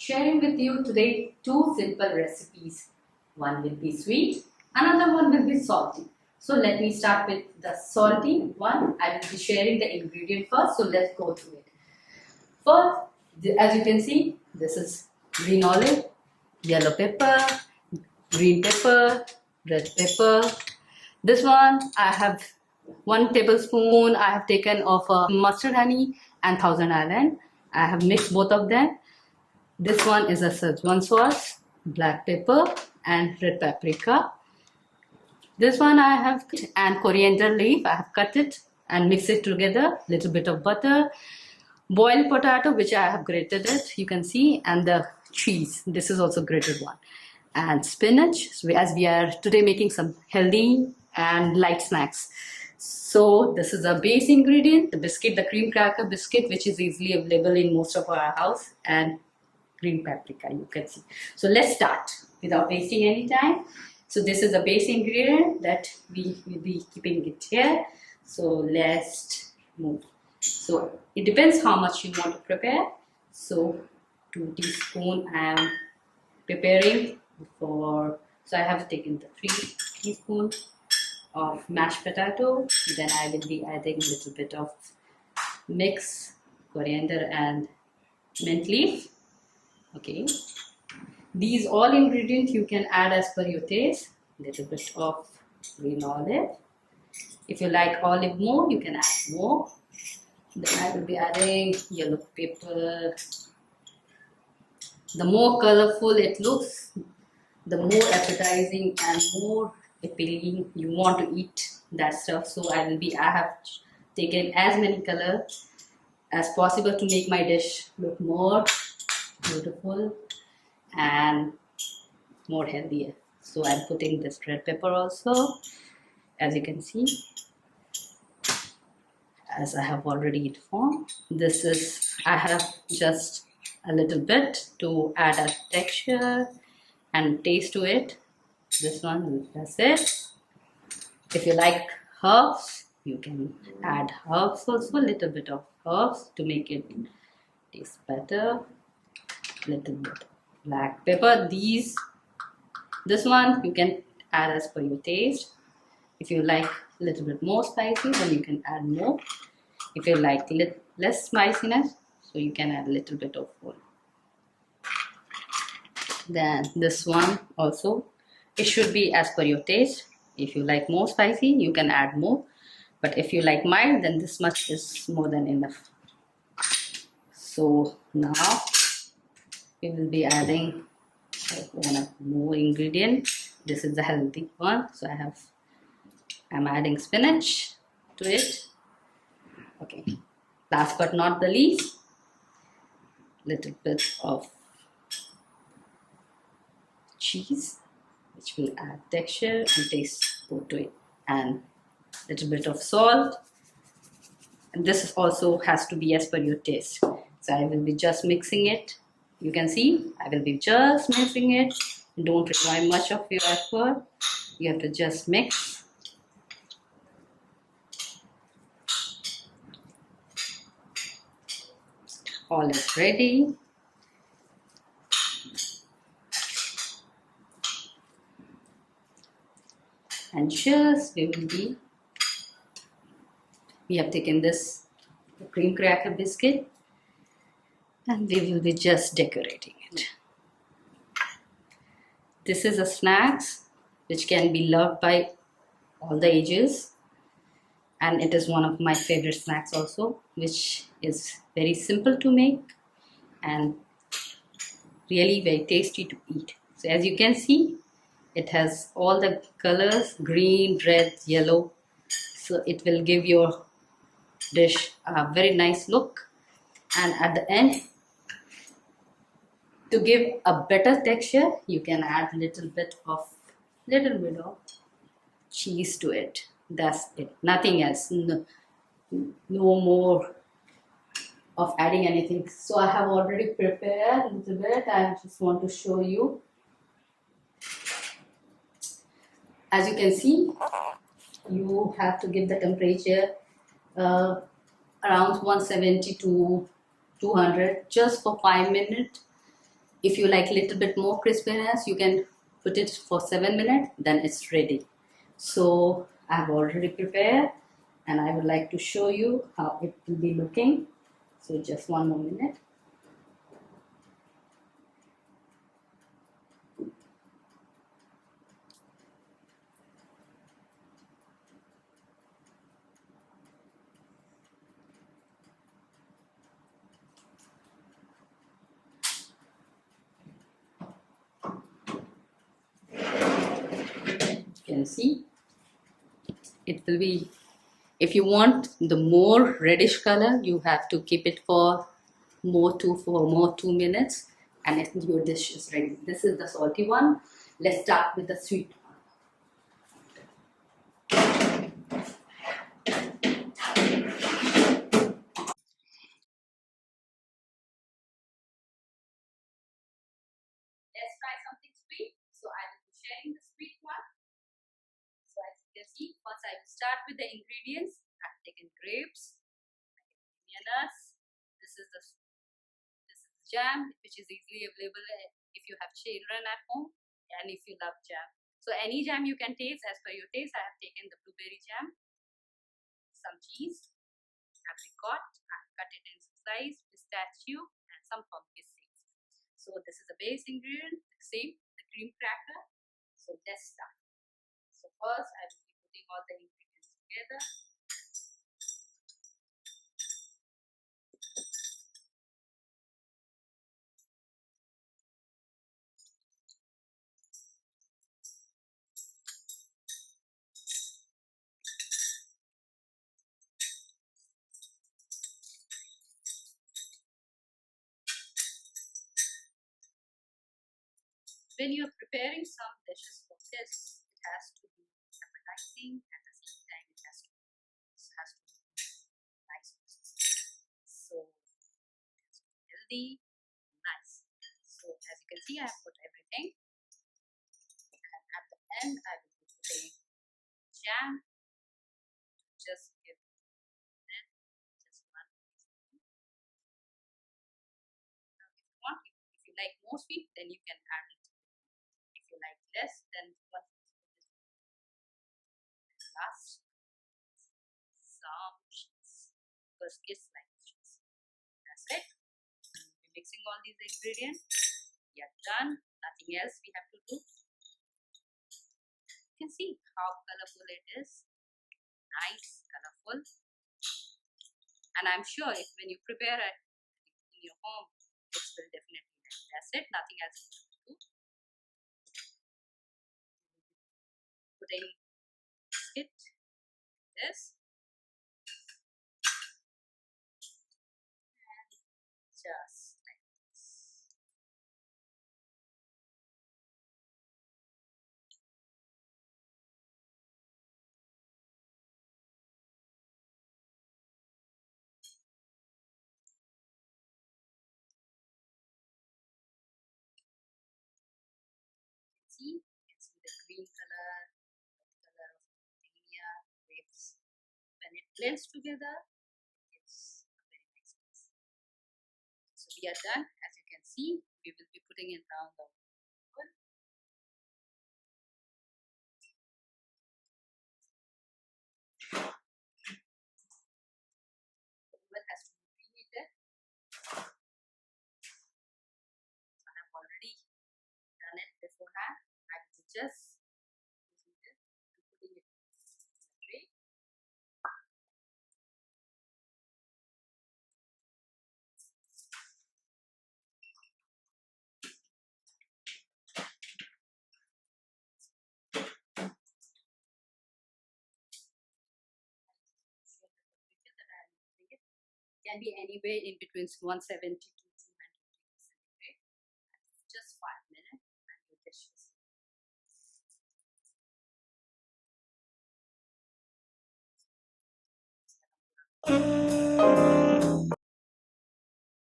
sharing with you today two simple recipes. One will be sweet, another one will be salty. So let me start with the salty one. I will be sharing the ingredient first, so let's go through it. First, as you can see, this is green olive, yellow pepper, green pepper, red pepper. This one I have 1 tablespoon I have taken of mustard honey and Thousand Island. I have mixed both of them. This one is a Szechuan sauce, black pepper and red paprika. This one I have and coriander leaf. I have cut it and mix it together. Little bit of butter, boiled potato which I have grated it. You can see, and the cheese. This is also grated one, and spinach. So as we are today making some healthy and light snacks. So this is a base ingredient: the biscuit, the cream cracker biscuit, which is easily available in most of our house, and green paprika, you can see. So let's start without wasting any time. So this is a base ingredient that we will be keeping it here. So let's move. So it depends how much you want to prepare. So 2 teaspoons I am preparing for. So I have taken the 3 teaspoons of mashed potato. Then I will be adding a little bit of mix coriander and mint leaf. Okay, these all ingredients you can add as per your taste. Little bit of green olive. If you like olive more, you can add more. Then I will be adding yellow pepper. The more colorful it looks, the more appetizing and more appealing you want to eat that stuff. So I have taken as many colors as possible to make my dish look more beautiful and more healthier. So I'm putting this red pepper also, as you can see, as I have already informed. This is, I have just a little bit to add a texture and taste to it. This one, that's it. If you like herbs, you can add herbs also, a little bit of herbs to make it taste better. Little bit of black pepper. This one you can add as per your taste. If you like a little bit more spicy, then you can add more. If you like less spiciness, so you can add a little bit of more. Then this one also, it should be as per your taste. If you like more spicy, you can add more, but if you like mild, then this much is more than enough. So now we will be adding one more ingredient. This is the healthy one, so I'm adding spinach to it. Okay, last but not the least, little bit of cheese, which will add texture and taste to it, and little bit of salt. And this also has to be as per your taste. So I will be just mixing it. You can see I will be just mixing it. Don't require much of your effort. You have to just mix. All is ready. And just we have taken this cream cracker biscuit, and we will be just decorating it. This is a snacks which can be loved by all the ages, and it is one of my favorite snacks also, which is very simple to make and really very tasty to eat. So as you can see, it has all the colors: green, red, yellow. So it will give your dish a very nice look. And at the end, to give a better texture, you can add little bit of cheese to it. That's it, nothing else. No more of adding anything. So I have already prepared a little bit. I just want to show you. As you can see, you have to give the temperature around 170 to 200 just for 5 minutes. If you like little bit more crispiness, you can put it for 7 minutes, then it's ready. So I've already prepared and I would like to show you how it will be looking. So just one more minute. You can see it will be, if you want the more reddish color, you have to keep it for more 2 minutes and your dish is ready. This is the salty one. Let's start with the sweet one. Let's try something sweet. So I will be sharing the sweet one. So as you can see, first I will start with the ingredients. I've taken grapes, bananas. This is the jam, which is easily available if you have children at home and if you love jam. So any jam you can taste as per your taste. I have taken the blueberry jam, some cheese, apricot, I've cut it in slices, pistachio, and some pumpkin seeds. So this is the base ingredient, the same, the cream cracker. So let's start. So first I will be putting all the ingredients together. When you're preparing some dishes for this, it has to be appetizing, at the same time it has to be nice. So it's healthy, nice. So as you can see, I have put everything, and at the end I will be putting jam. Just give that just one teaspoon. Now if you want, if you like more sweet, then you can add it. If you like less, then 1 teaspoon is last. Some cheese, because kids like cheese. That's it. We're mixing all these ingredients. We are done. Nothing else we have to do. You can see how colorful it is. Nice, colorful. And I'm sure if when you prepare it in your home, it will definitely like. That's it. Nothing else to do. Putting it this. And just like this. You can see the green color, the color of macadamia, grapes. When it blends together, it gives a very nice taste. So we are done. As you can see, we will be putting it down the oven. The oven has to be preheated. I have already done it beforehand. I will just preheat it and putting it in the tray. Can be anywhere in between 170 to 200 degrees centigrade. Just 5 minutes and your dish is